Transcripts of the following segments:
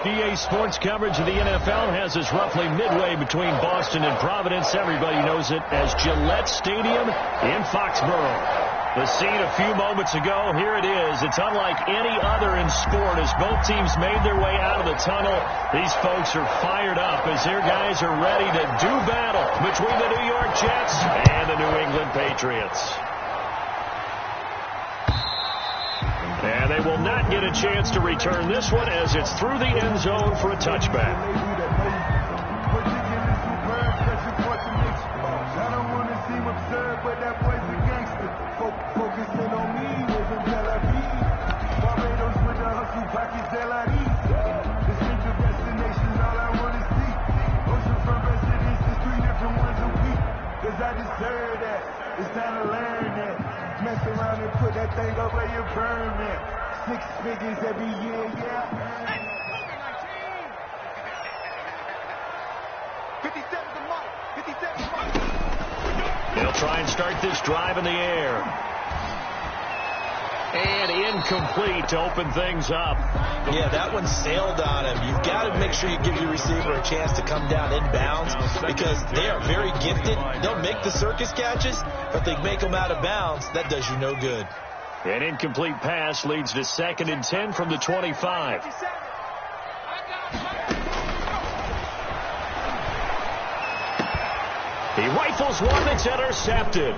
EA Sports coverage of the NFL has us roughly midway between Boston and Providence. Everybody knows it as Gillette Stadium in Foxborough. The scene a few moments ago, here it is. It's unlike any other in sport as both teams made their way out of the tunnel. These folks are fired up as their guys are ready to do battle between the New York Jets and the New England Patriots. And they will not get a chance to return this one as it's through the end zone for a touchback. It's time to learn that. Mess around and put that thing up where you burn it. 6 figures every year, yeah. 57 the mark. 57 the mark. They'll try and start this drive in the air. And incomplete to open things up. Yeah, that one sailed on him. You've got to make sure you give your receiver a chance to come down inbounds because they are very gifted. They'll make the circus catches, but they make them out of bounds. That does you no good. An incomplete pass leads to 2nd and 10 from the 25. He rifles one that's intercepted.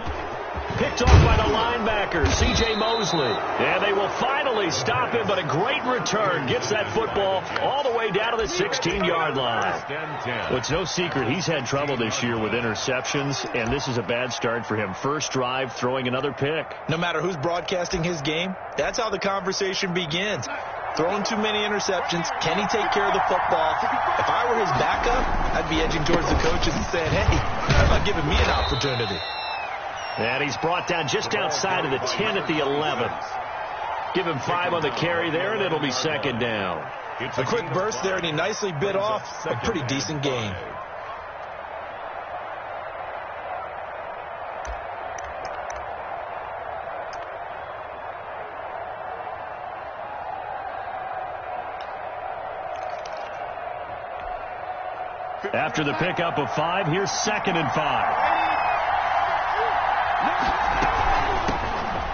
Picked off by the linebacker, C.J. Mosley. And they will finally stop him, but a great return gets that football all the way down to the 16-yard line. Well, it's no secret he's had trouble this year with interceptions, and this is a bad start for him. First drive, throwing another pick. No matter who's broadcasting his game, that's how the conversation begins. Throwing too many interceptions. Can he take care of the football? If I were his backup, I'd be edging towards the coaches and saying, hey, how about giving me an opportunity? And he's brought down just outside of the 10 at the 11. Give him 5 on the carry there, and it'll be 2nd down. A quick burst there, and he nicely bit off a pretty decent gain. After the pickup of 5, here's 2nd and 5.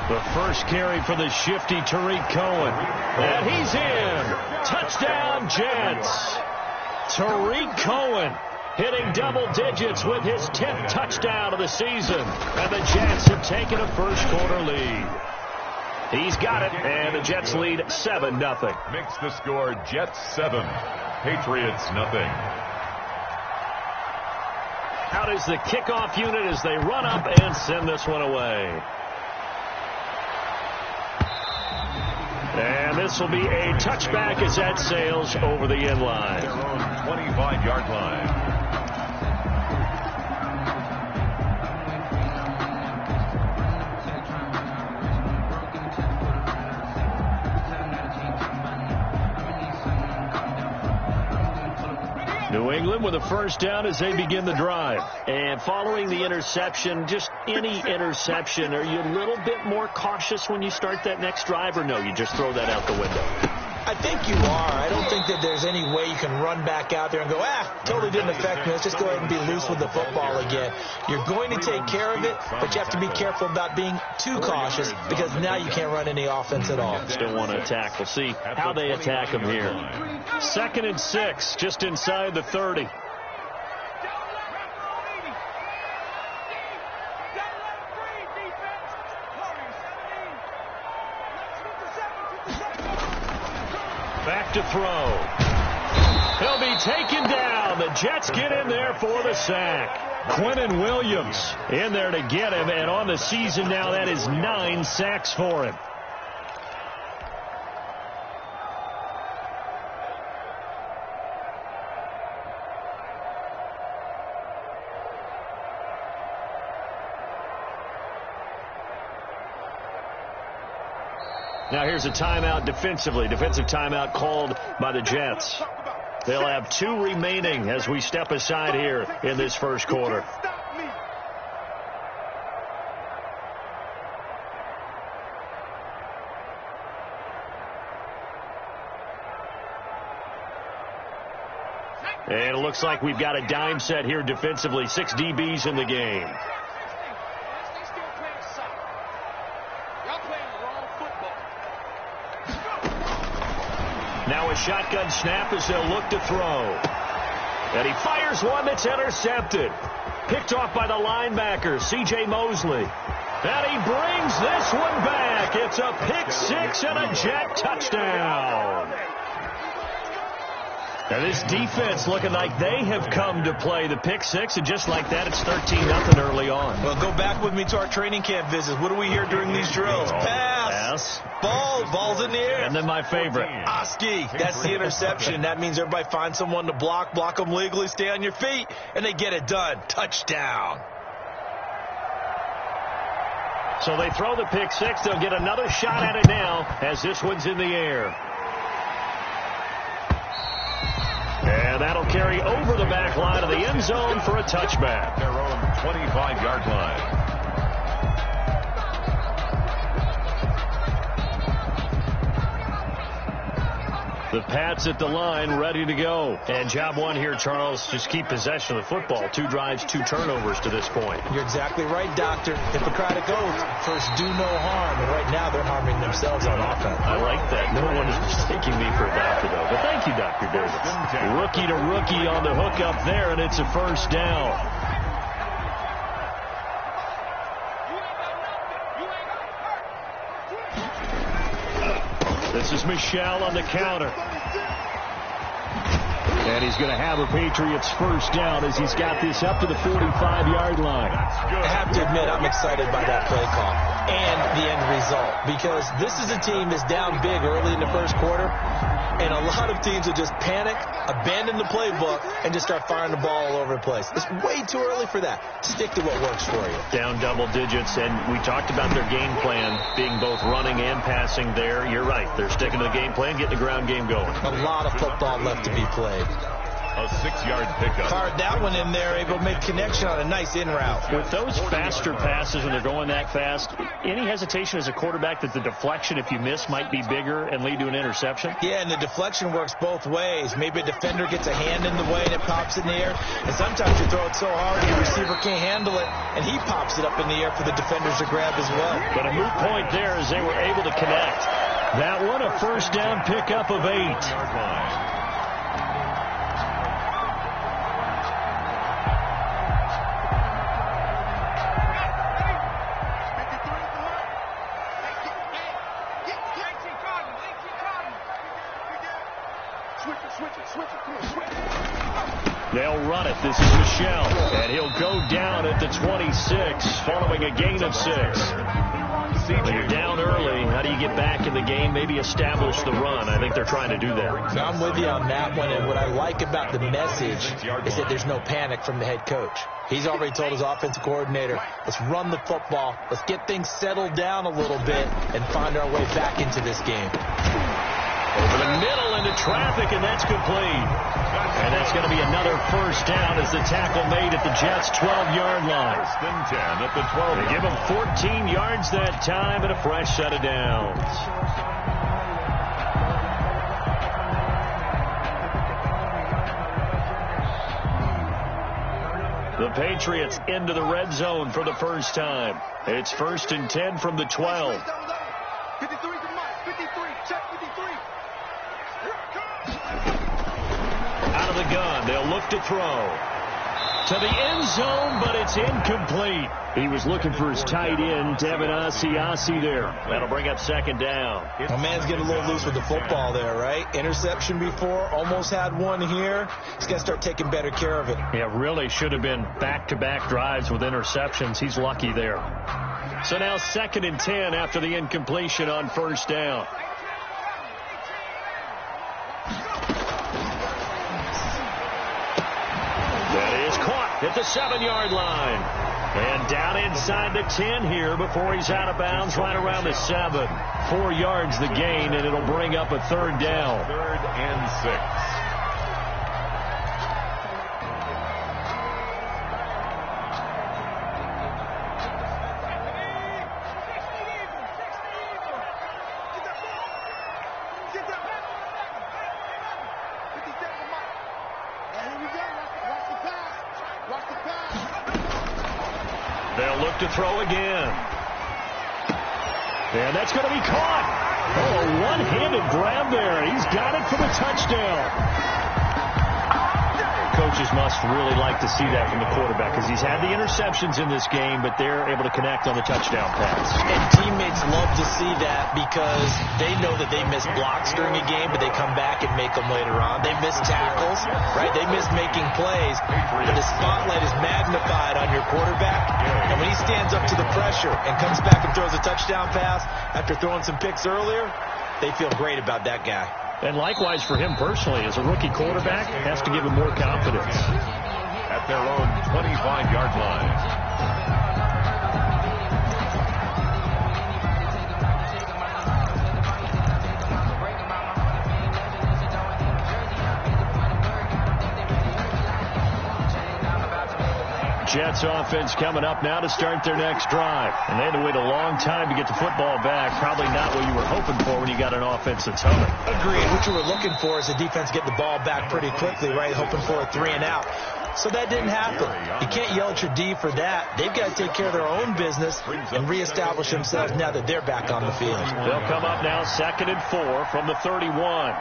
The first carry for the shifty Tariq Cohen. And he's in. Touchdown, Jets. Tariq Cohen hitting double digits with his 10th touchdown of the season. And the Jets have taken a first-quarter lead. He's got it, and the Jets lead 7-0. Makes the score Jets 7, Patriots 0. Out is the kickoff unit as they run up and send this one away. And this will be a touchback as that sails over the end line. Their own 25-yard line. New England with a first down as they begin the drive. And following the interception, just any interception, are you a little bit more cautious when you start that next drive, or no, you just throw that out the window? I think you are. I don't think that there's any way you can run back out there and go, totally didn't affect me. Let's just go ahead and be loose with the football again. You're going to take care of it, but you have to be careful about being too cautious because now you can't run any offense at all. Still want to attack. We'll see how they attack him here. 2nd and 6, just inside the 30. Back to throw. He'll be taken down. The Jets get in there for the sack. Quentin Williams in there to get him, and on the season now, that is 9 sacks for him. Now here's a timeout defensively. Defensive timeout called by the Jets. They'll have 2 remaining as we step aside here in this first quarter. And it looks like we've got a dime set here defensively. 6 DBs in the game. Now a shotgun snap as they'll look to throw. And he fires one that's intercepted. Picked off by the linebacker, C.J. Mosley. And he brings this one back. It's a pick 6 and a Jet touchdown. Now this defense looking like they have come to play the pick 6, and just like that, it's 13-0 early on. Well, go back with me to our training camp visits. What do we hear during these drills? Pass. Ball's in the air. And then my favorite. Oski. That's the interception. That means everybody finds someone to block them legally, stay on your feet, and they get it done. Touchdown. So they throw the pick 6. They'll get another shot at it now as this one's in the air. And that'll carry over the back line of the end zone for a touchback. Their own 25-yard line. The Pats at the line, ready to go. And job one here, Charles, just keep possession of the football. 2 drives, 2 turnovers to this point. You're exactly right, Doctor. Hippocratic oath, first do no harm. And right now they're harming themselves on offense. I like that. No one is mistaking me for a doctor, though. But thank you, Dr. Davis. Rookie to rookie on the hook up there, and it's a first down. This is Michel on the counter. And he's going to have a Patriots first down as he's got this up to the 45-yard line. I have to admit, I'm excited by that play call and the end result, because this is a team that's down big early in the first quarter, and a lot of teams will just panic, abandon the playbook, and just start firing the ball all over the place. It's way too early for that. Stick to what works for you. Down double digits, and we talked about their game plan being both running and passing there. You're right. They're sticking to the game plan, getting the ground game going. A lot of football left to be played. A 6-yard pickup. Fired that one in there, able to make connection on a nice in route. With those faster passes, when they're going that fast, any hesitation as a quarterback that the deflection, if you miss, might be bigger and lead to an interception? Yeah, and the deflection works both ways. Maybe a defender gets a hand in the way and it pops in the air. And sometimes you throw it so hard your receiver can't handle it, and he pops it up in the air for the defenders to grab as well. But a moot point there as they were able to connect. That one, a first down pickup of 8. They'll run it. This is Michel, and he'll go down at the 26 following a gain of 6. When you're down early, how do you get back in the game? Maybe establish the run. I think they're trying to do that. I'm with you on that one, and what I like about the message is that there's no panic from the head coach. He's already told his offensive coordinator, let's run the football, let's get things settled down a little bit, and find our way back into this game. Over the middle into traffic, and that's complete. And that's going to be another first down as the tackle made at the Jets' 12-yard line. First and 10 at the 12. They give him 14 yards that time and a fresh set of downs. The Patriots into the red zone for the first time. It's first and 10 from the 12. 53 to Mike. 53. Check 53. Out of the gun, they'll look to throw. To the end zone, but it's incomplete. He was looking for his tight end, Devin Asiasi there. That'll bring up second down. My man's getting a little loose with the football there, right? Interception before, almost had one here. He's got to start taking better care of it. Yeah, really should have been back-to-back drives with interceptions. He's lucky there. So now second and 10 after the incompletion on first down. That is caught at the 7-yard line. And down inside the 10 here before he's out of bounds right around the 7. 4 yards the gain, and it'll bring up a third down. 3rd and 6. look to throw again. And that's going to be caught. Oh, a one-handed grab there. He's got it for the touchdown. Coaches must really like to see that from the quarterback because he's had the interceptions in this game, but they're able to connect on the touchdown pass. And teammates love to see that because they know that they miss blocks during a game, but they come back and make them later on. They miss tackles, right? They miss making plays, but the spotlight is magnified on your quarterback. And when he stands up to the pressure and comes back and throws a touchdown pass after throwing some picks earlier, they feel great about that guy. And likewise for him personally, as a rookie quarterback, has to give him more confidence. At their own 25-yard line. Jets offense coming up now to start their next drive. And they had to wait a long time to get the football back. Probably not what you were hoping for when you got an offense that's humming. Agreed. What you were looking for is the defense get the ball back pretty quickly, right? Hoping for a 3-and-out. So that didn't happen. You can't yell at your D for that. They've got to take care of their own business and reestablish themselves now that they're back on the field. They'll come up now 2nd and 4 from the 31.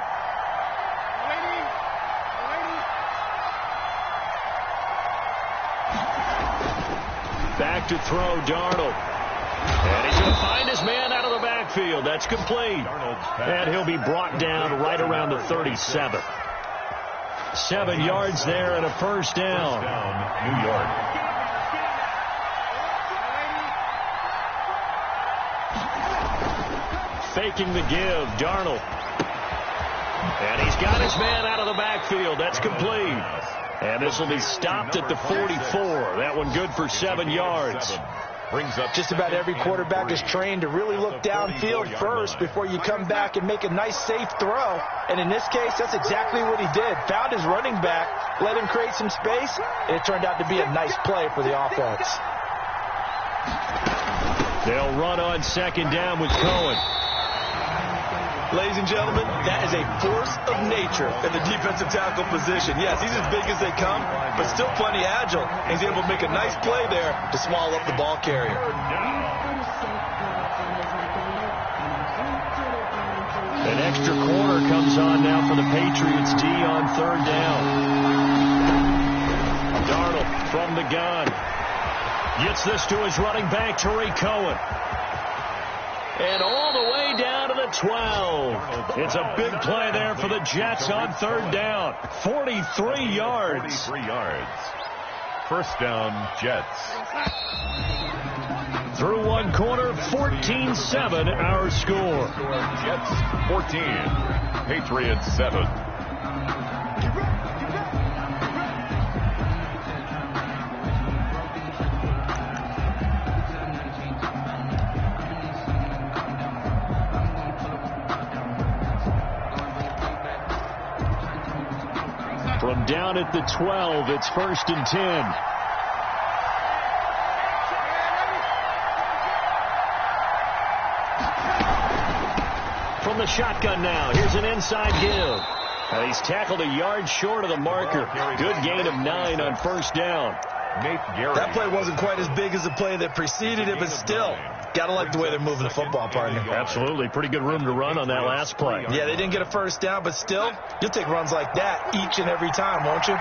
Back to throw, Darnold. And he's going to find his man out of the backfield. That's complete. And he'll be brought down right around the 37. 7 yards there and a first down. New York. Faking the give, Darnold. And he's got his man out of the backfield. That's complete. And this will be stopped at the 44. That one good for 7 yards. Brings up just about every quarterback is trained to really look downfield first before you come back and make a nice, safe throw. And in this case, that's exactly what he did. Found his running back, let him create some space, and it turned out to be a nice play for the offense. They'll run on 2nd down with Cohen. Ladies and gentlemen, that is a force of nature in the defensive tackle position. Yes, he's as big as they come, but still plenty agile. He's able to make a nice play there to swallow up the ball carrier. An extra corner comes on now for the Patriots D on 3rd down. Darnold from the gun. Gets this to his running back, Tariq Cohen. And all the way down to the 12. It's a big play there for the Jets on 3rd down. 43 yards. 43 yards. First down, Jets. Through one quarter, 14-7 our score. Jets 14. Patriots 7. From down at the 12, it's 1st and 10. From the shotgun now, here's an inside give. And he's tackled a yard short of the marker. Good gain of 9 on 1st down. That play wasn't quite as big as the play that preceded it, but still, gotta like the way they're moving the football, partner. Absolutely. Pretty good room to run on that last play. Yeah, they didn't get a first down, but still, you'll take runs like that each and every time, won't you?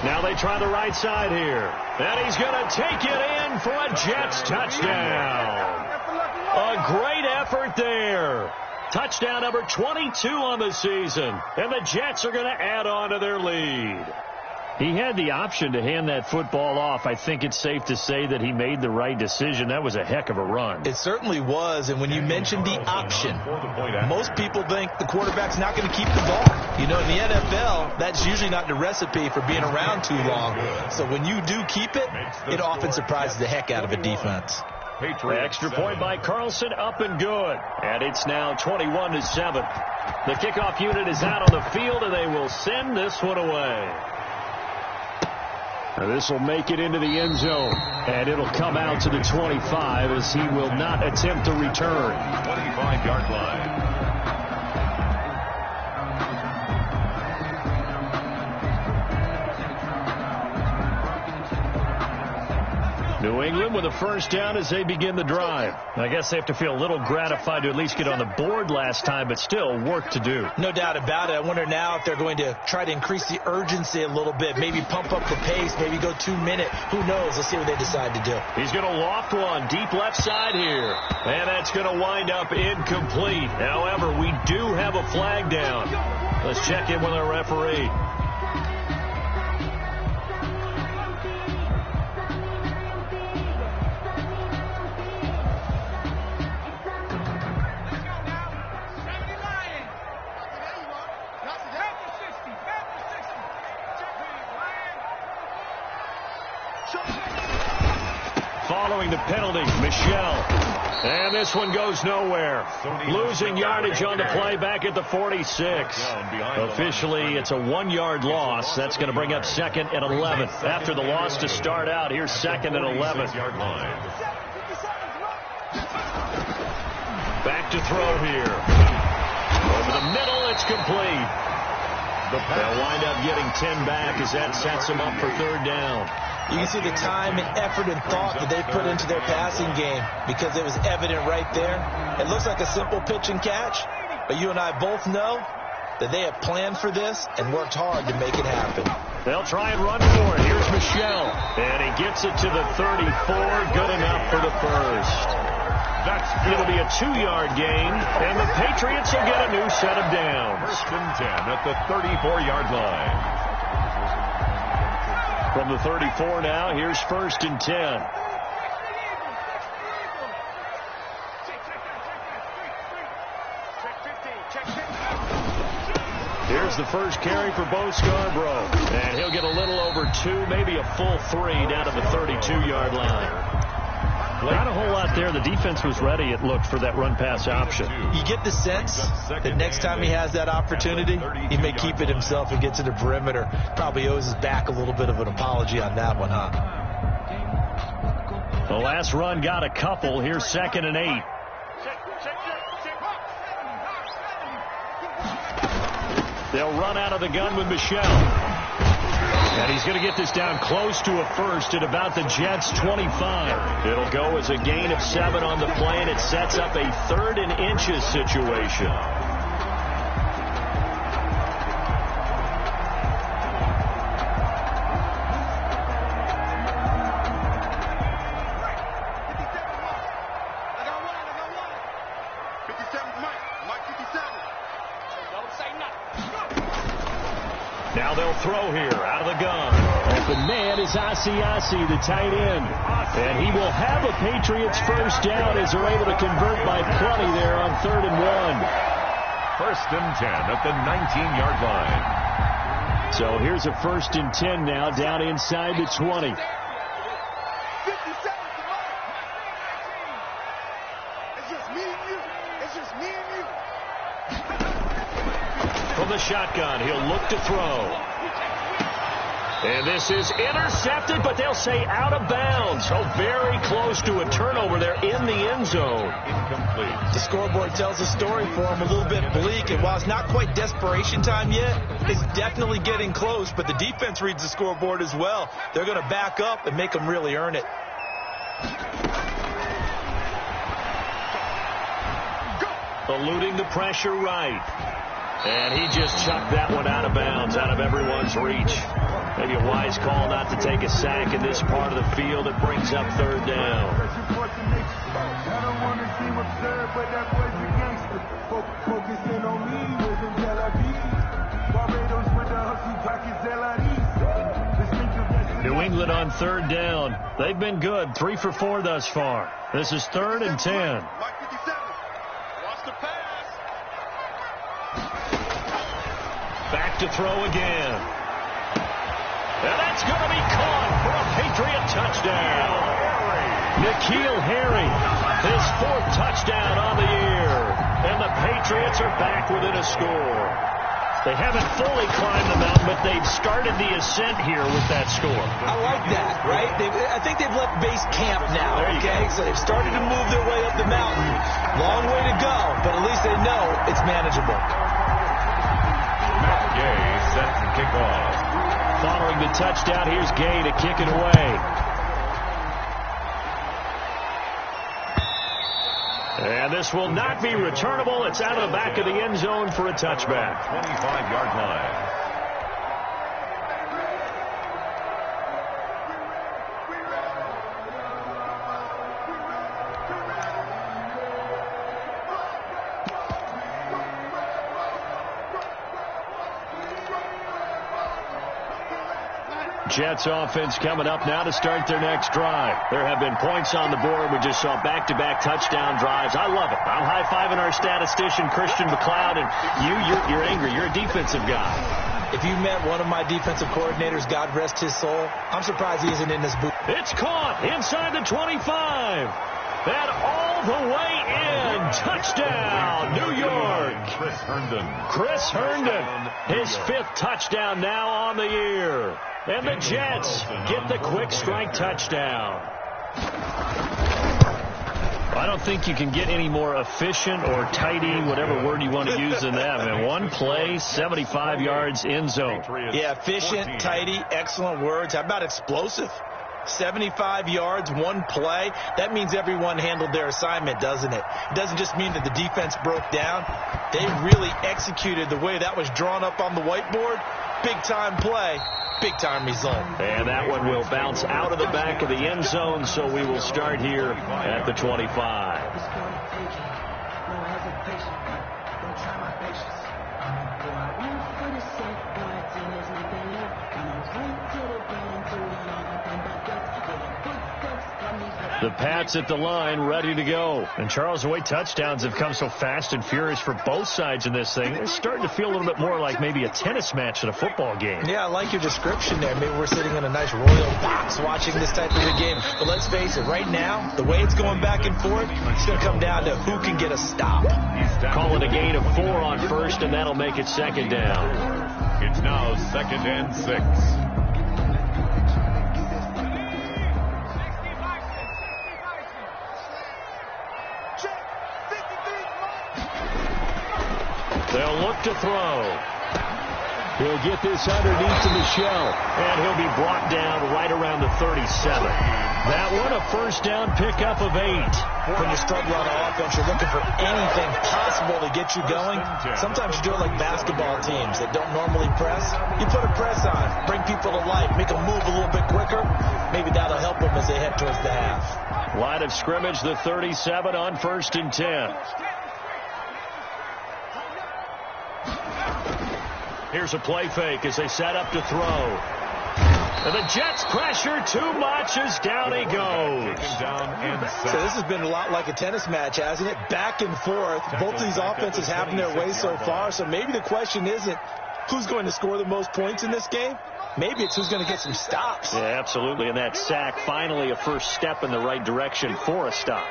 Now they try the right side here. And he's going to take it in for a Jets touchdown. A great effort there. Touchdown number 22 on the season. And the Jets are going to add on to their lead. He had the option to hand that football off. I think it's safe to say that he made the right decision. That was a heck of a run. It certainly was. And when you mentioned the option, most people think the quarterback's not going to keep the ball. You know, in the NFL, that's usually not the recipe for being around too long. So when you do keep it, it often surprises the heck out of a defense. Extra point by Carlson, up and good. And it's now 21-7. The kickoff unit is out on the field, and they will send this one away. Now this will make it into the end zone, and it'll come out to the 25 as he will not attempt to return. 25-yard line. New England with a first down as they begin the drive. I guess they have to feel a little gratified to at least get on the board last time, but still work to do. No doubt about it. I wonder now if they're going to try to increase the urgency a little bit, maybe pump up the pace, maybe go 2 minute. Who knows? Let's see what they decide to do. He's going to loft one deep left side here. And that's going to wind up incomplete. However, we do have a flag down. Let's check in with our referee. Following the penalty, Michelle. And this one goes nowhere. Losing yardage on the play back at the 46. Officially, it's a 1-yard loss. That's going to bring up 2nd and 11. After the loss to start out, here's 2nd and 11. Back to throw here. Over the middle, it's complete. They'll wind up getting 10 back as that sets them up for 3rd down. You can see the time and effort and thought that they put into their passing game because it was evident right there. It looks like a simple pitch and catch, but you and I both know that they have planned for this and worked hard to make it happen. They'll try and run for it. Here's Michelle, and he gets it to the 34. Good enough for the first. It'll be a 2-yard gain, and the Patriots will get a new set of downs. 1st and 10 at the 34-yard line. From the 34 now, here's 1st and 10. Here's the first carry for Bo Scarborough. And he'll get a little over 2, maybe a full 3 down to the 32-yard line. Not a whole lot there. The defense was ready, it looked, for that run-pass option. You get the sense that next time he has that opportunity, he may keep it himself and get to the perimeter. Probably owes his back a little bit of an apology on that one, huh? The last run got a couple. Here's 2nd and 8. They'll run out of the gun with Michelle. And he's going to get this down close to a first at about the Jets' 25. It'll go as a gain of 7 on the play, and it sets up a 3rd and inches situation. Now they'll throw here out of the gun. Open man is Asiasi, the tight end. And he will have a Patriots first down as they're able to convert by plenty there on 3rd and 1. 1st and 10 at the 19-yard line. So here's a 1st and 10 now down inside the 20. From the shotgun, he'll look to throw. And this is intercepted, but they'll say out of bounds. So very close to a turnover there in the end zone. Incomplete. The scoreboard tells a story for him, a little bit bleak. And while it's not quite desperation time yet, it's definitely getting close. But the defense reads the scoreboard as well. They're going to back up and make them really earn it. Eluding the pressure right. And he just chucked that one out of bounds, out of everyone's reach. Maybe a wise call not to take a sack in this part of the field. It brings up 3rd down. I don't want to seem absurd, but that boy's a gangster. Focusing on me wasn't Tel Aviv. Barbados with the hustle pockets, New England on 3rd down. They've been good, 3 for 4 thus far. This is 3rd and 10. Back to throw again. And that's going to be caught for a Patriot touchdown. N'Keal Harry, his 4th touchdown on the year. And the Patriots are back within a score. They haven't fully climbed the mountain, but they've started the ascent here with that score. I like that, right? I think they've left base camp now, okay? So they've started to move their way up the mountain. Long way to go, but at least they know it's manageable. Gay set to kick off. Following the touchdown, here's Gay to kick it away. And this will not be returnable. It's out of the back of the end zone for a touchback. 25-yard line. Jets offense coming up now to start their next drive. There have been points on the board. We just saw back-to-back touchdown drives. I love it. I'm high-fiving our statistician, Christian McLeod, and you're angry. You're a defensive guy. If you met one of my defensive coordinators, God rest his soul, I'm surprised he isn't in this booth. It's caught inside the 25. And all the way in. Touchdown, New York. Chris Herndon, his 5th touchdown now on the year. And the Jets get the quick strike touchdown. I don't think you can get any more efficient or tidy, whatever word you want to use in that. Man, one play, 75 yards, end zone. Yeah, efficient, tidy, excellent words. How about explosive? 75 yards, one play. That means everyone handled their assignment, doesn't it? It doesn't just mean that the defense broke down. They really executed the way that was drawn up on the whiteboard. Big-time play. Big-time result. And that one will bounce out of the back of the end zone, so we will start here at the 25. The Pats at the line, ready to go. And Charles, the way touchdowns have come so fast and furious for both sides in this thing, it's starting to feel a little bit more like maybe a tennis match than a football game. Yeah, I like your description there. Maybe we're sitting in a nice royal box watching this type of a game. But let's face it, right now, the way it's going back and forth, it's going to come down to who can get a stop. Calling a gain of 4 on first, and that'll make it second down. It's now 2nd and 6. They'll look to throw. He'll get this underneath to Michelle, and he'll be brought down right around the 37. That one, a first down pickup of 8. When you're struggling on offense, you're looking for anything possible to get you going. Sometimes you do it like basketball teams that don't normally press. You put a press on, bring people to life, make them move a little bit quicker. Maybe that'll help them as they head towards the half. Line of scrimmage, the 37 on 1st and 10. Here's a play fake as they set up to throw. And the Jets pressure too much as down he goes. So this has been a lot like a tennis match, hasn't it? Back and forth. Both of these offenses having their way so far. So maybe the question isn't who's going to score the most points in this game. Maybe it's who's going to get some stops. Yeah, absolutely. And that sack, finally a first step in the right direction for a stop.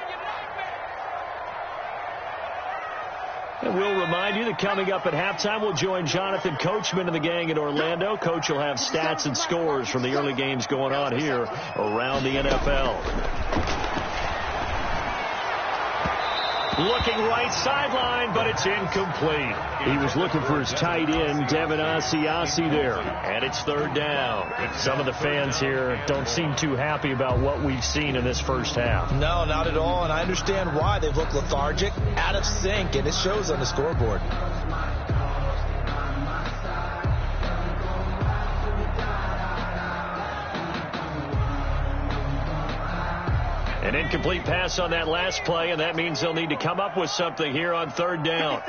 And we'll remind you that coming up at halftime, we'll join Jonathan Coachman and the gang in Orlando. Coach will have stats and scores from the early games going on here around the NFL. Looking right sideline, but it's incomplete. He was looking for his tight end, Devin Asiasi there. And it's 3rd down. Some of the fans here don't seem too happy about what we've seen in this first half. No, not at all, and I understand why. They've looked lethargic, out of sync, and it shows on the scoreboard. An incomplete pass on that last play, and that means they'll need to come up with something here on 3rd down.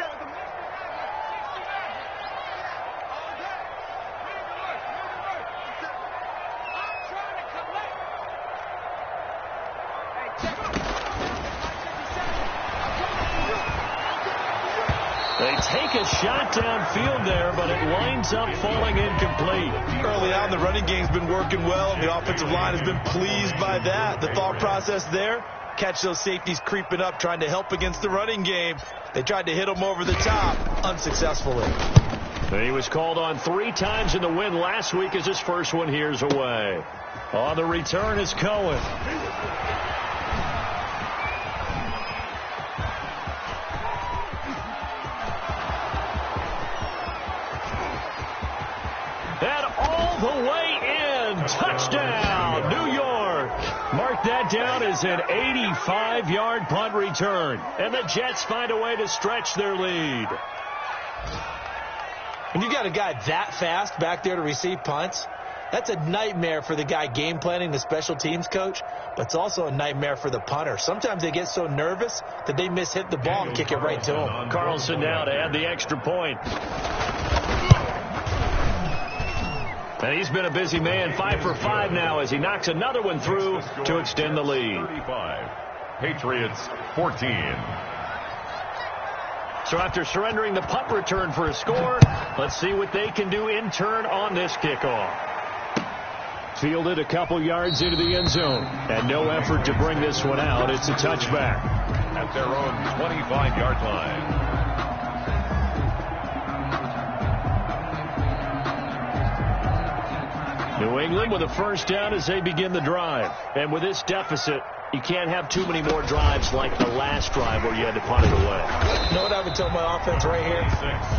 They take a shot downfield there, but it winds up falling incomplete. Early on, the running game's been working well, and the offensive line has been pleased by that. The thought process there, catch those safeties creeping up, trying to help against the running game. They tried to hit them over the top, unsuccessfully. He was called on 3 times in the win last week as his first one here's away. On the return is Cohen. And all the way in. Touchdown, New York. Mark that down as an 85-yard punt return. And the Jets find a way to stretch their lead. When you got a guy that fast back there to receive punts, that's a nightmare for the guy game planning, the special teams coach, but it's also a nightmare for the punter. Sometimes they get so nervous that they mishit the ball and kick it right to him. Carlson now to add the extra point. And he's been a busy man, 5 for 5 now as he knocks another one through to extend the lead. 35. Patriots 14. So after surrendering the punt return for a score, let's see what they can do in turn on this kickoff. Fielded a couple yards into the end zone. And no effort to bring this one out. It's a touchback. At their own 25-yard line. New England with a first down as they begin the drive. And with this deficit, you can't have too many more drives like the last drive where you had to punt it away. You know what I would tell my offense right here?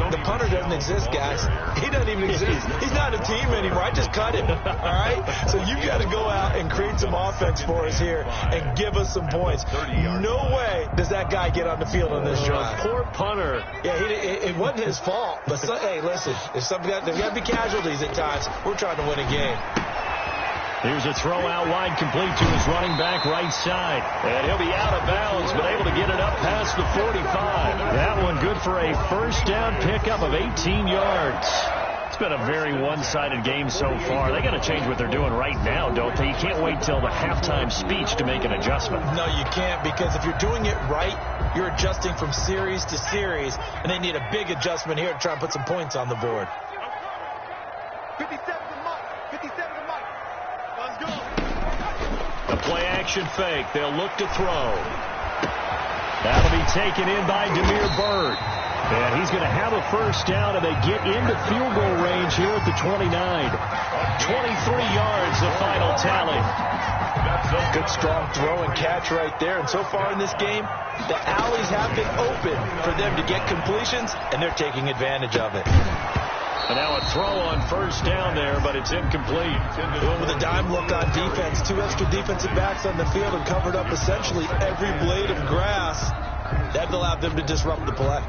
The punter doesn't exist, guys. He doesn't even exist. He's not a team anymore. I just cut him. All right? So you've got to go out and create some offense for us here and give us some points. No way does that guy get on the field on this drive. Poor punter. Yeah, it wasn't his fault. But, hey, listen, there's got to be casualties at times. We're trying to win a game. Here's a throw out wide, complete to his running back right side. And he'll be out of bounds, but able to get it up past the 45. That one good for a first down pickup of 18 yards. It's been a very one-sided game so far. They got to change what they're doing right now, don't they? You can't wait till the halftime speech to make an adjustment. No, you can't, because if you're doing it right, you're adjusting from series to series, and they need a big adjustment here to try and put some points on the board. 57 to Mike. 57 to Mike. Let's go. A play-action fake. They'll look to throw. That'll be taken in by Demir Bird. And he's going to have a first down, and they get into field goal range here at the 29. 23 yards, the final tally. Good, strong throw and catch right there. And so far in this game, the alleys have been open for them to get completions, and they're taking advantage of it. And now a throw on first down there, but it's incomplete. Going with a dime look on defense. 2 extra defensive backs on the field and covered up essentially every blade of grass. That allowed them to disrupt the play.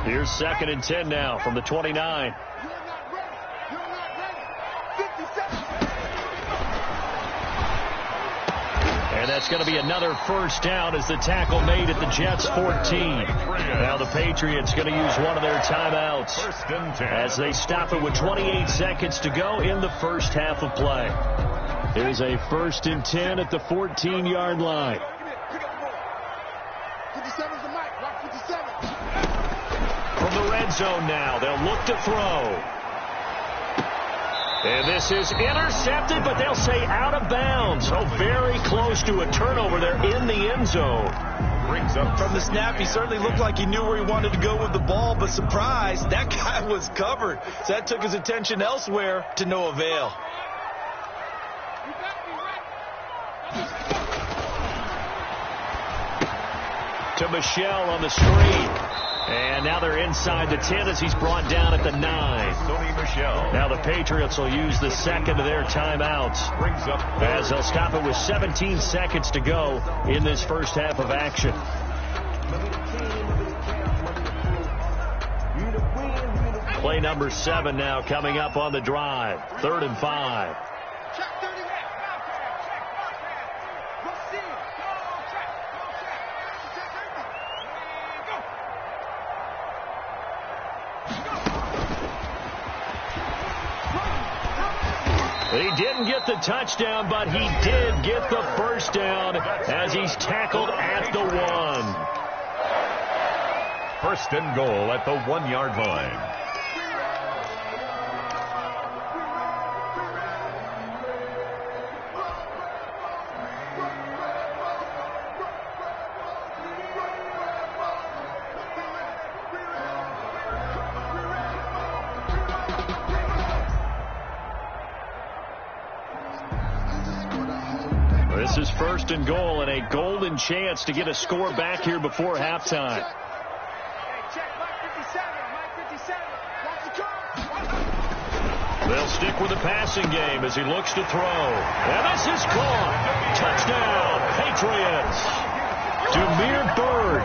Here's 2nd and 10 now from the 29. And that's going to be another first down as the tackle made at the Jets' 14. Now the Patriots going to use one of their timeouts as they stop it with 28 seconds to go in the first half of play. Here's a 1st and 10 at the 14-yard line. 57's the mic. Rock 57. From the red zone now, they'll look to throw. And this is intercepted, but they'll say out of bounds. So very close to a turnover there in the end zone. Brings up from the snap. He certainly looked like he knew where he wanted to go with the ball, but surprise, that guy was covered. So that took his attention elsewhere to no avail. To Michelle on the screen. And now they're inside the 10 as he's brought down at the 9. Sony Michel. Now the Patriots will use the second of their timeouts Brings up as they'll stop it with 17 seconds to go in this first half of action. Play number 7 now coming up on the drive. 3rd and 5. He didn't get the touchdown, but he did get the first down as he's tackled at the 1. 1st and goal at the 1-yard line. This is 1st and goal and a golden chance to get a score back here before halftime. They'll stick with the passing game as he looks to throw. And this is caught. Touchdown, Patriots. Demir Bird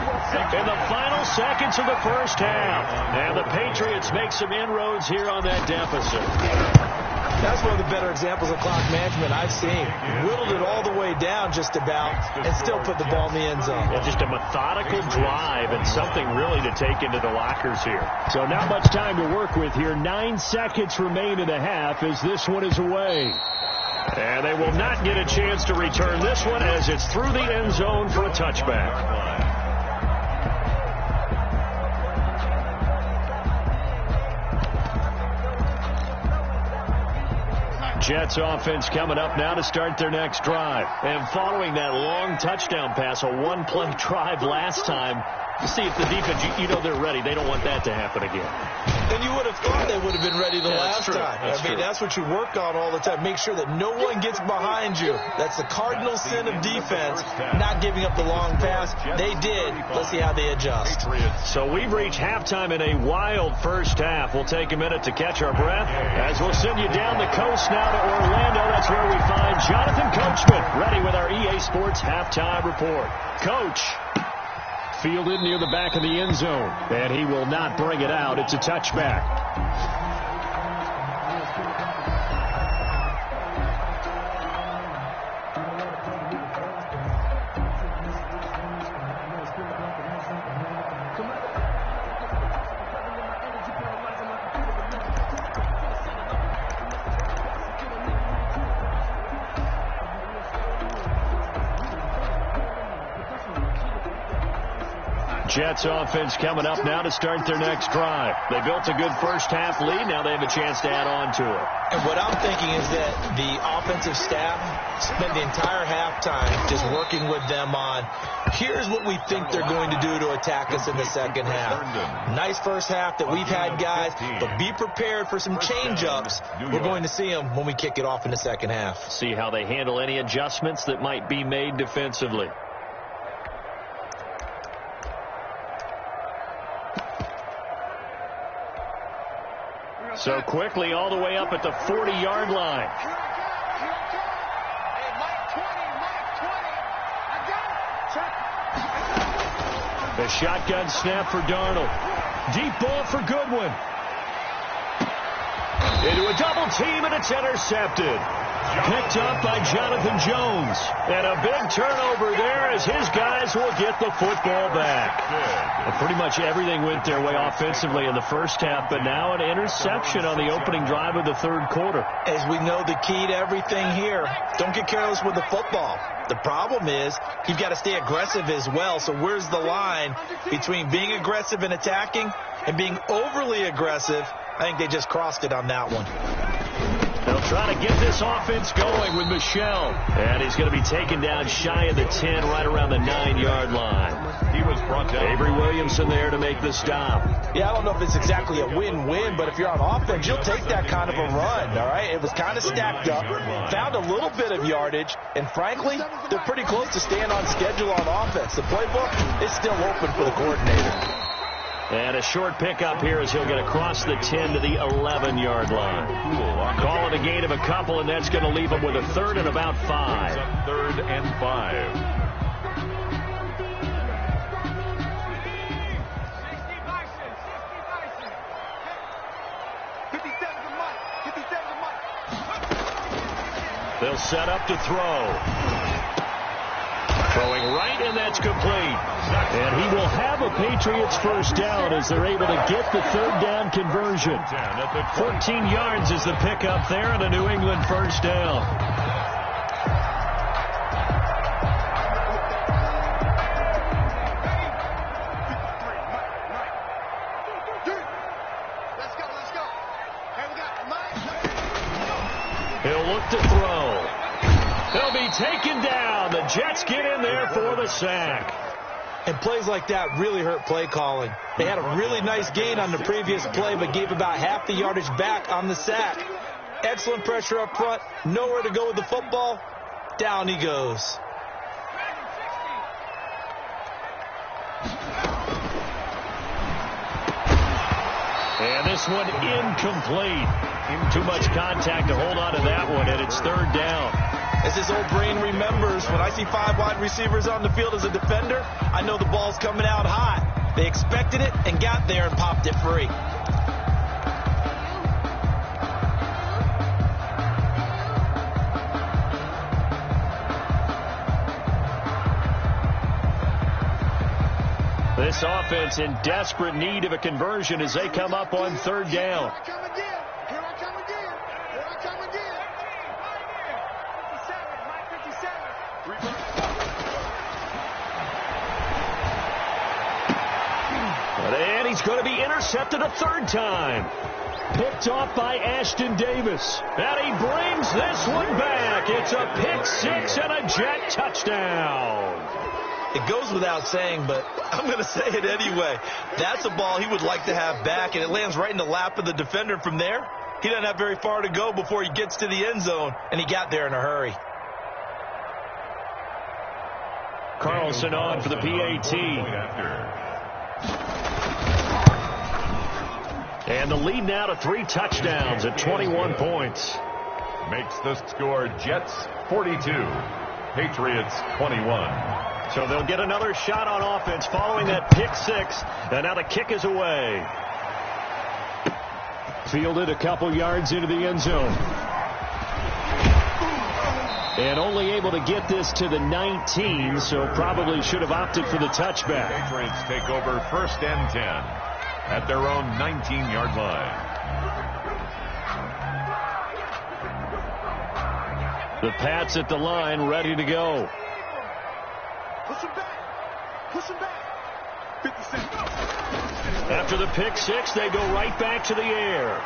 in the final seconds of the first half. And the Patriots make some inroads here on that deficit. That's one of the better examples of clock management I've seen. Whittled it all the way down just about and still put the ball in the end zone. Yeah, just a methodical drive and something really to take into the lockers here. So not much time to work with here. 9 seconds remain in the half as this one is away. And they will not get a chance to return this one as it's through the end zone for a touchback. Jets offense coming up now to start their next drive. And following that long touchdown pass, a one-play drive last time, to see if the defense, you know they're ready. They don't want that to happen again. And you would have thought they would have been ready the last time. That's what you work on all the time. Make sure that no one gets behind you. That's the cardinal sin of defense, not giving up the long pass. They did. Let's see how they adjust. So we've reached halftime in a wild first half. We'll take a minute to catch our breath as we'll send you down the coast now to Orlando. That's where we find Jonathan Coachman ready with our EA Sports halftime report. Coach. Fielded near the back of the end zone. And he will not bring it out. It's a touchback. Jets offense coming up now to start their next drive. They built a good first half lead. Now they have a chance to add on to it. And what I'm thinking is that the offensive staff spent the entire halftime just working with them on, here's what we think they're going to do to attack us in the second half. Nice first half that we've had, guys, but be prepared for some change-ups. We're going to see them when we kick it off in the second half. See how they handle any adjustments that might be made defensively. So quickly all the way up at the 40-yard line. The shotgun snap for Darnold. Deep ball for Goodwin. Into a double team, and it's intercepted. Picked up by Jonathan Jones. And a big turnover there as his guys will get the football back. And pretty much everything went their way offensively in the first half, but now an interception on the opening drive of the third quarter. As we know, the key to everything here, don't get careless with the football. The problem is you've got to stay aggressive as well. So where's the line between being aggressive and attacking and being overly aggressive? I think they just crossed it on that one. They'll try to get this offense going with Michel. And he's going to be taken down shy of the 10, right around the 9-yard line. He was brought down. Avery Williamson there to make the stop. Yeah, I don't know if it's exactly a win-win, but if you're on offense, you'll take that kind of a run, all right? It was kind of stacked up, found a little bit of yardage, and frankly, they're pretty close to staying on schedule on offense. The playbook is still open for the coordinator. And a short pickup here as he'll get across the 10 to the 11-yard line. Call it a gain of a couple, and that's going to leave him with a third and about 5. 3rd and 5. They'll set up to throw. Throwing right, and that's complete. And he will have a Patriots first down as they're able to get the third down conversion. 14 yards is the pickup there, and a New England first down. He'll look to throw. He'll be taken down. The Jets get in there for the sack. And plays like that really hurt play calling. They had a really nice gain on the previous play, but gave about half the yardage back on the sack. Excellent pressure up front. Nowhere to go with the football. Down he goes. And this one incomplete. Too much contact to hold on to that one, and it's third down. As his old brain remembers, when I see 5 wide receivers on the field as a defender, I know the ball's coming out hot. They expected it and got there and popped it free. This offense in desperate need of a conversion as they come up on third down. And he's going to be intercepted a third time. Picked off by Ashton Davis. And he brings this one back. It's a pick six and a Jet touchdown. It goes without saying, but I'm going to say it anyway. That's a ball he would like to have back, and it lands right in the lap of the defender. From there, he doesn't have very far to go before he gets to the end zone, and he got there in a hurry. Carlson on for the PAT. And the lead now to 3 touchdowns at 21 points. Makes the score Jets 42, Patriots 21. So they'll get another shot on offense following that pick six. And now the kick is away. Fielded a couple yards into the end zone. And only able to get this to the 19, so probably should have opted for the touchback. Patriots take over 1st and 10 at their own 19-yard line. The Pats at the line, ready to go. Push him back. Push him back. 50 seconds. After the pick six, they go right back to the air.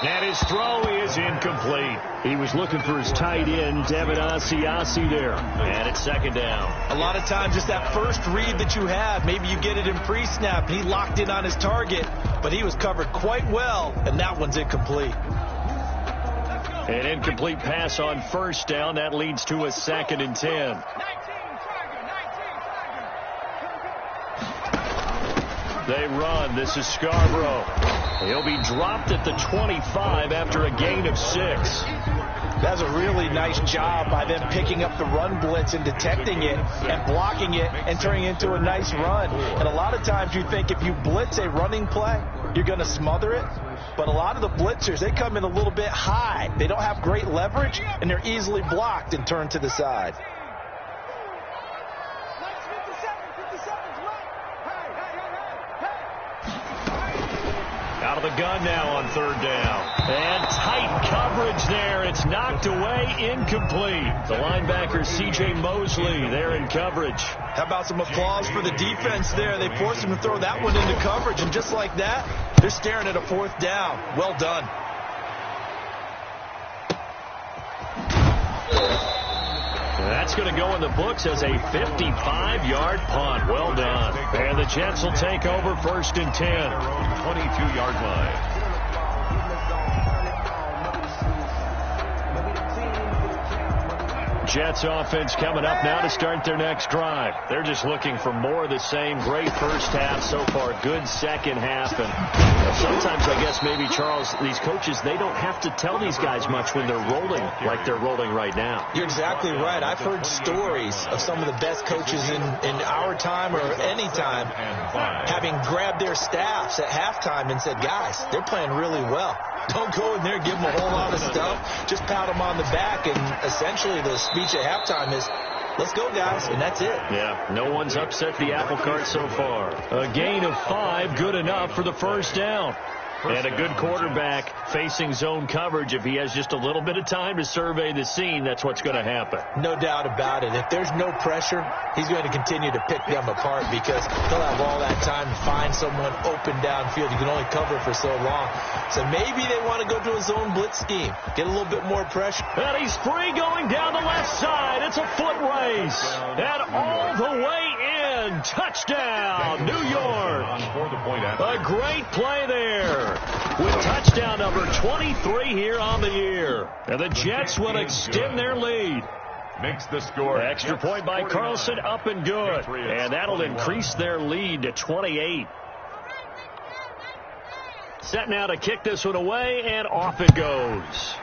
And his throw is incomplete. He was looking for his tight end, Devin Asiasi there. And it's second down. A lot of times, just that first read that you have, maybe you get it in pre-snap. He locked in on his target, but he was covered quite well, and that one's incomplete. An incomplete pass on first down. That leads to a 2nd and 10. They run. This is Scarborough. He'll be dropped at the 25 after a gain of 6. That's a really nice job by them picking up the run blitz and detecting it and blocking it and turning it into a nice run. And a lot of times you think if you blitz a running play, you're going to smother it. But a lot of the blitzers, they come in a little bit high. They don't have great leverage, and they're easily blocked and turned to the side. Out of the gun now on third down. And tight coverage there. It's knocked away, incomplete. The linebacker, C.J. Mosley, there in coverage. How about some applause for the defense there? They forced him to throw that one into coverage, and just like that, they're staring at a 4th down. Well done. That's going to go in the books as a 55-yard punt. Well done. And the Jets will take over 1st and 10. 22-yard line. Jets offense coming up now to start their next drive. They're just looking for more of the same. Great first half so far. Good second half. And sometimes, I guess, maybe, Charles, these coaches, they don't have to tell these guys much when they're rolling like they're rolling right now. You're exactly right. I've heard stories of some of the best coaches in our time or any time having grabbed their staffs at halftime and said, guys, they're playing really well. Don't go in there and give them a whole lot of stuff. Just pat them on the back, and essentially the speech at halftime is, let's go, guys, and that's it. Yeah, no one's upset the apple cart so far. A gain of 5, good enough for the first down. And a good quarterback facing zone coverage. If he has just a little bit of time to survey the scene, that's what's going to happen. No doubt about it. If there's no pressure, he's going to continue to pick them apart because he'll have all that time to find someone open downfield. You can only cover for so long. So maybe they want to go to a zone blitz scheme, get a little bit more pressure. And he's free going down the left side. It's a foot race. And all the way in. Touchdown, New York. A great play there. With touchdown number 23 here on the year. And the Jets will extend their lead. Makes the score. Extra point by Carlson, up and good. And that'll increase their lead to 28. Set now to kick this one away, and off it goes.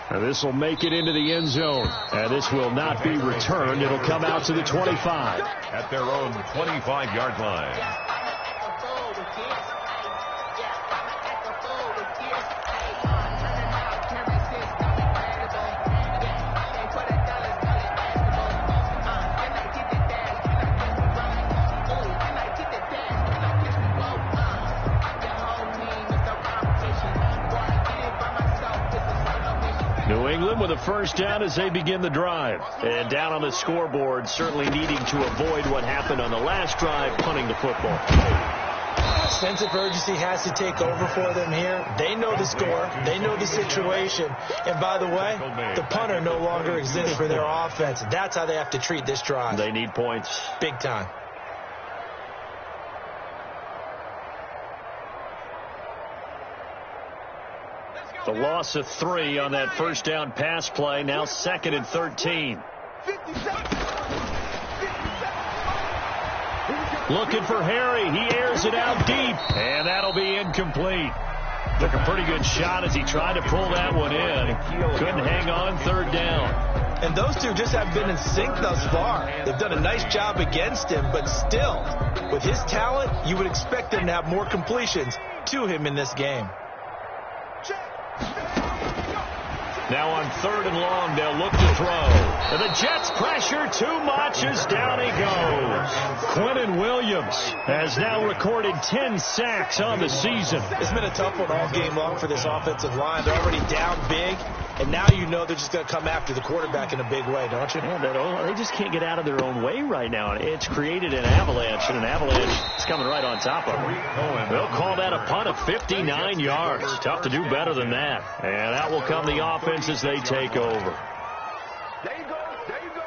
And this will make it into the end zone. And this will not be returned. It'll come out to the 25. At their own 25-yard line. New England with a first down as they begin the drive. And down on the scoreboard, certainly needing to avoid what happened on the last drive, punting the football. Sense of urgency has to take over for them here. They know the score. They know the situation. And by the way, the punter no longer exists for their offense. That's how they have to treat this drive. They need points. Big time. The loss of 3 on that first down pass play. Now 2nd and 13. Looking for Harry. He airs it out deep. And that'll be incomplete. Took a pretty good shot as he tried to pull that one in. Couldn't hang on 3rd down. And those two just have been in sync thus far. They've done a nice job against him, but still, with his talent, you would expect them to have more completions to him in this game. Now on 3rd and long, they'll look to throw. And the Jets pressure too much as down he goes. Quinnen Williams has now recorded 10 sacks on the season. It's been a tough one all game long for this offensive line. They're already down big, and now you know they're just going to come after the quarterback in a big way, don't you? Yeah, they just can't get out of their own way right now. It's created an avalanche, and an avalanche is coming right on top of them. They'll call that a punt of 59 yards. Tough to do better than that. And that will come the offense as they take over. There you go. There you go.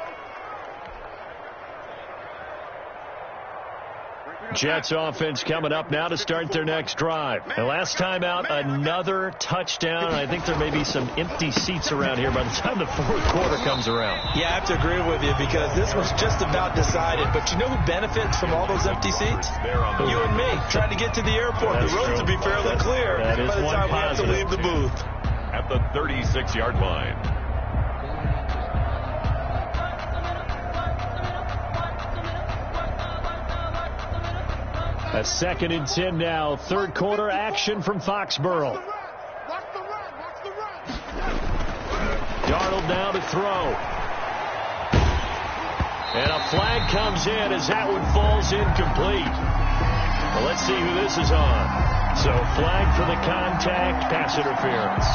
Jets offense coming up now to start their next drive. The last time out, another touchdown. I think there may be some empty seats around here by the time the 4th quarter comes around. Yeah, I have to agree with you because this was just about decided. But you know who benefits from all those empty seats? You and me, trying to get to the airport. That's the roads will be fairly clear that is by the time we have to leave the booth. At the 36-yard line. A 2nd and 10 now. 3rd quarter action from Foxborough. Darnold now to throw. And a flag comes in as that one falls incomplete. Well, let's see who this is on. So flag for the contact, pass interference.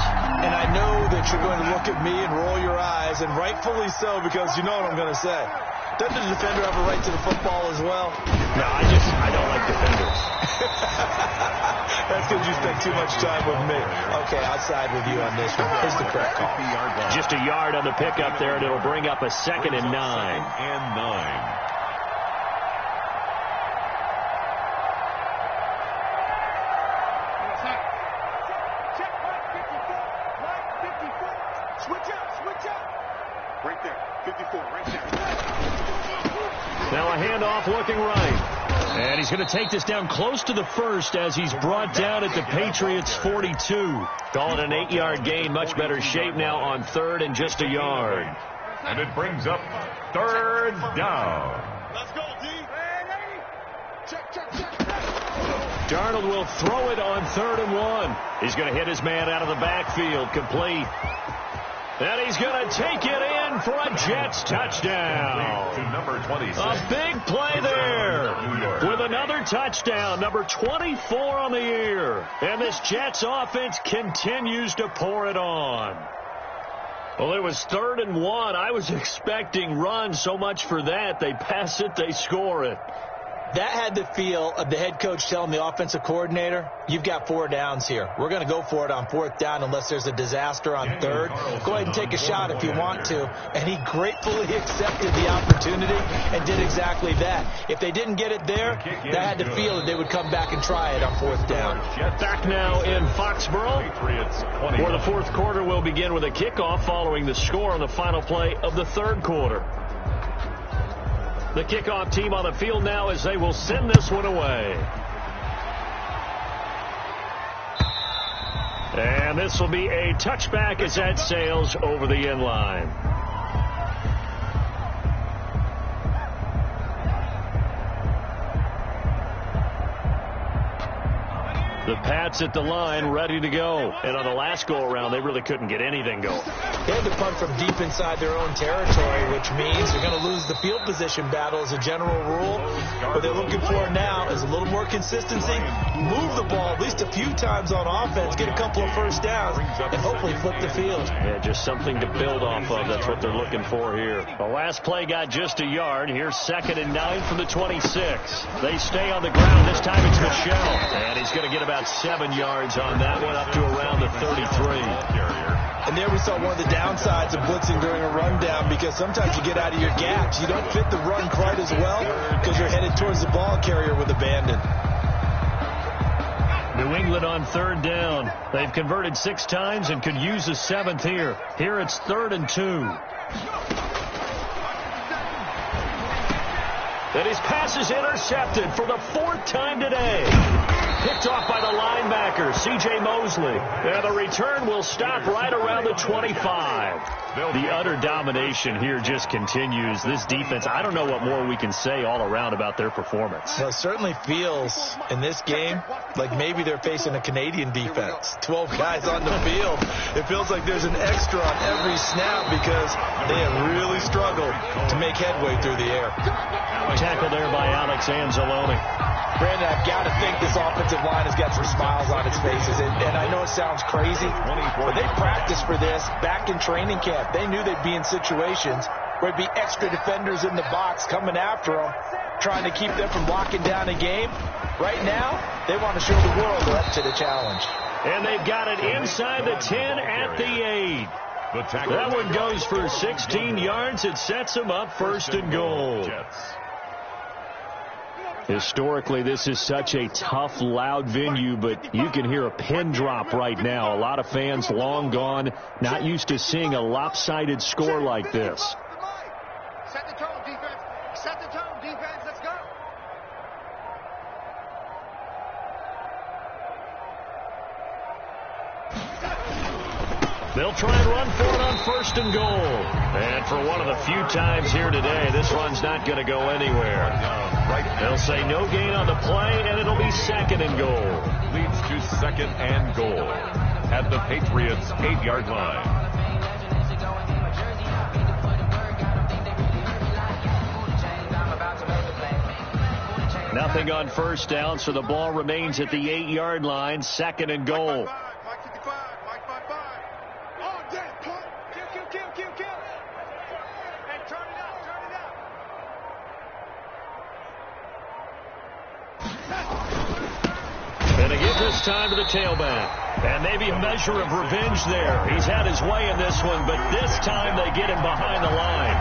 And I know that you're going to look at me and roll your eyes, and rightfully so, because you know what I'm going to say. Doesn't the defender have a right to the football as well? No, I don't like defenders. That's because you spent too much time with me. Okay, I'll side with you on this one. Here's the correct call. Just a yard on the pickup there, and it'll bring up a 2nd and 9. 9. Right there. 54, right there. Now a handoff looking right. And he's going to take this down close to the 1st as he's brought down at the Patriots' 42. Call it an 8-yard gain. Much better shape now on 3rd and just a yard. And it brings up 3rd down. Let's go, D. Check. Darnold will throw it on 3rd and 1. He's going to hit his man out of the backfield, complete. And he's going to take it in for a Jets touchdown. To number 26. A big play there with another touchdown, number 24 on the year. And this Jets offense continues to pour it on. Well, it was 3rd and 1. I was expecting run, so much for that. They pass it, they score it. That had the feel of the head coach telling the offensive coordinator, you've got 4 downs here. We're going to go for it on 4th down unless there's a disaster on 3rd. Go ahead and take a shot if you want to. And he gratefully accepted the opportunity and did exactly that. If they didn't get it there, that had the feel that they would come back and try it on 4th down. Back now in Foxborough, where the 4th quarter will begin with a kickoff following the score on the final play of the 3rd quarter. The kickoff team on the field now as they will send this one away. And this will be a touchback as that sails over the end line. The Pats at the line, ready to go. And on the last go-around, they really couldn't get anything going. They had to punt from deep inside their own territory, which means they're going to lose the field position battle as a general rule. What they're looking for now is a little more consistency, move the ball at least a few times on offense, get a couple of first downs, and hopefully flip the field. Yeah, just something to build off of. That's what they're looking for here. The last play got just a yard. Here's 2nd and 9 from the 26. They stay on the ground. This time it's Michelle. And he's going to get about 7 yards on that one, up to around the 33. And there we saw one of the downsides of blitzing during a rundown, because sometimes you get out of your gaps. You don't fit the run quite as well because you're headed towards the ball carrier with abandon. New England on 3rd down. They've converted 6 times and could use a 7th here. Here it's 3rd and 2. And his pass is intercepted for the 4th time today. Picked off by the linebacker, C.J. Mosley. And the return will stop right around the 25. The utter domination here just continues. This defense, I don't know what more we can say all around about their performance. Well, it certainly feels in this game like maybe they're facing a Canadian defense. 12 guys on the field. It feels like there's an extra on every snap because they have really struggled to make headway through the air. Tackle there by Alex Anzalone. Brandon, I've got to think this offensive line has got some smiles on its faces. And I know it sounds crazy, but they practiced for this back in training camp. They knew they'd be in situations where there'd be extra defenders in the box coming after them, trying to keep them from locking down a game. Right now, they want to show the world they're up to the challenge. And they've got it inside the 10 at the 8. That one goes for 16 yards. It sets them up 1st and goal. Historically, this is such a tough, loud venue, but you can hear a pin drop right now. A lot of fans long gone, not used to seeing a lopsided score like this. Set the tone, defense. Set the tone, defense. Let's go. They'll try and run for it on 1st and goal. And for one of the few times here today, this run's not going to go anywhere. They'll say no gain on the play, and it'll be 2nd and goal. Leads to 2nd and goal at the Patriots' 8-yard line. Nothing on 1st down, so the ball remains at the 8-yard line. 2nd and goal. And they give this time to the tailback. And maybe a measure of revenge there. He's had his way in this one, but this time they get him behind the line.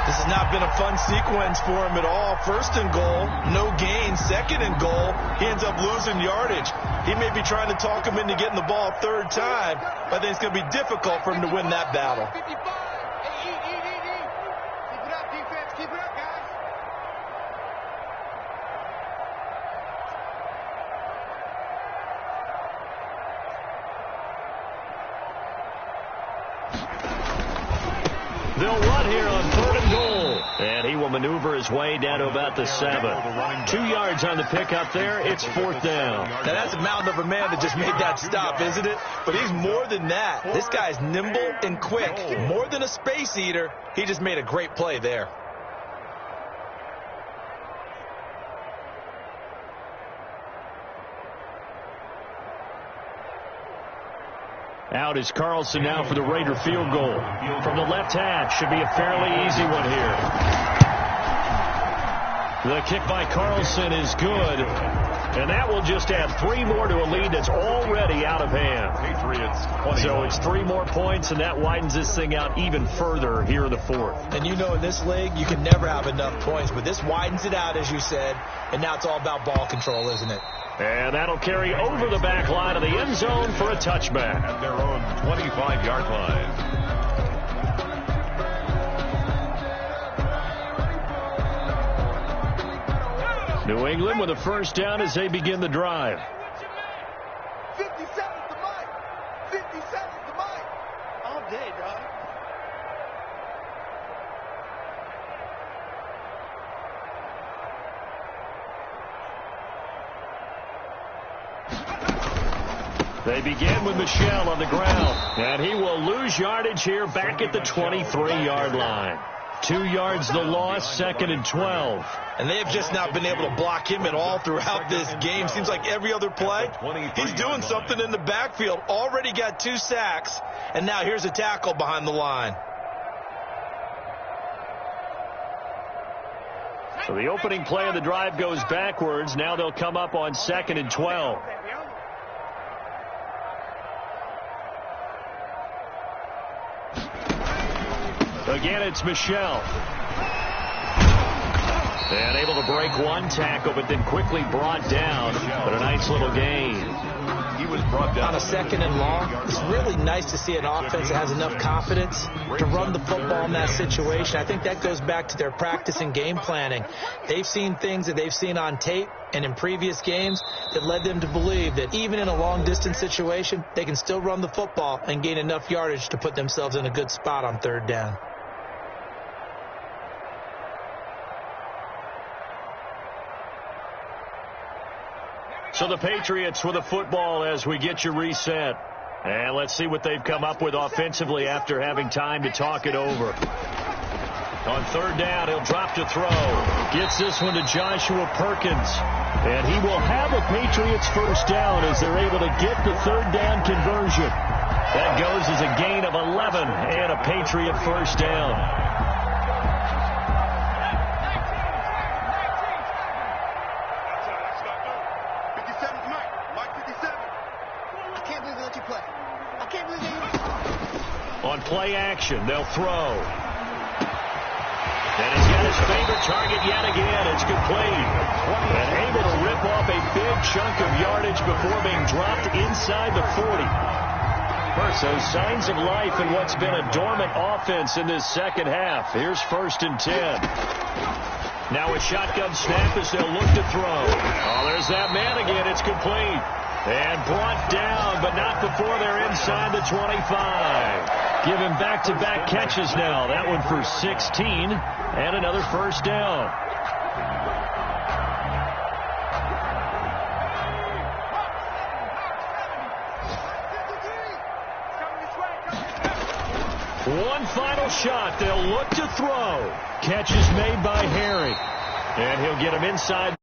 This has not been a fun sequence for him at all. 1st and goal, no gain. 2nd and goal, he ends up losing yardage. He may be trying to talk him into getting the ball 3rd time, but I think it's going to be difficult for him to win that battle. Keep it up, defense. Keep it up, guys. They'll run here on 3rd and goal. And he will maneuver his way down to about the 7. 2 yards on the pickup there. It's 4th down. Now that's a mountain of a man that just made that stop, isn't it? But he's more than that. This guy's nimble and quick. More than a space eater. He just made a great play there. Out is Carlson now for the Raider field goal. From the left hash, should be a fairly easy one here. The kick by Carlson is good. And that will just add 3 more to a lead that's already out of hand. So it's 3 more points, and that widens this thing out even further here in the 4th. And you know in this league, you can never have enough points. But this widens it out, as you said. And now it's all about ball control, isn't it? And that'll carry over the back line of the end zone for a touchback. At their own 25-yard line. New England with a 1st down as they begin the drive. 57 to Mike. They begin with Michel on the ground, and he will lose yardage here back at the 23-yard line. 2 yards the loss, 2nd and 12. And they have just not been able to block him at all throughout this game. Seems like every other play, he's doing something in the backfield. Already got 2 sacks, and now here's a tackle behind the line. So the opening play of the drive goes backwards. Now they'll come up on 2nd and 12. Again, it's Michel. And able to break 1 tackle, but then quickly brought down. But a nice little gain. He was brought down on a 2nd and long. It's really nice to see an offense that has enough confidence to run the football in that situation. I think that goes back to their practice and game planning. They've seen things that they've seen on tape and in previous games that led them to believe that even in a long-distance situation, they can still run the football and gain enough yardage to put themselves in a good spot on 3rd down. So the Patriots with the football as we get you reset. And let's see what they've come up with offensively after having time to talk it over. On 3rd down, he'll drop to throw. Gets this one to Joshua Perkins. And he will have a Patriots 1st down as they're able to get the 3rd down conversion. That goes as a gain of 11 and a Patriot 1st down. On play action, they'll throw. And he's got his favorite target yet again. It's complete. And able to rip off a big chunk of yardage before being dropped inside the 40. First, those signs of life in what's been a dormant offense in this 2nd half. Here's 1st and 10. Now a shotgun snap as they'll look to throw. Oh, there's that man again. It's complete. And brought down, but not before they're inside the 25. Give him back-to-back catches now. That one for 16 and another 1st down. One final shot. They'll look to throw. Catch is made by Harry. And he'll get him inside.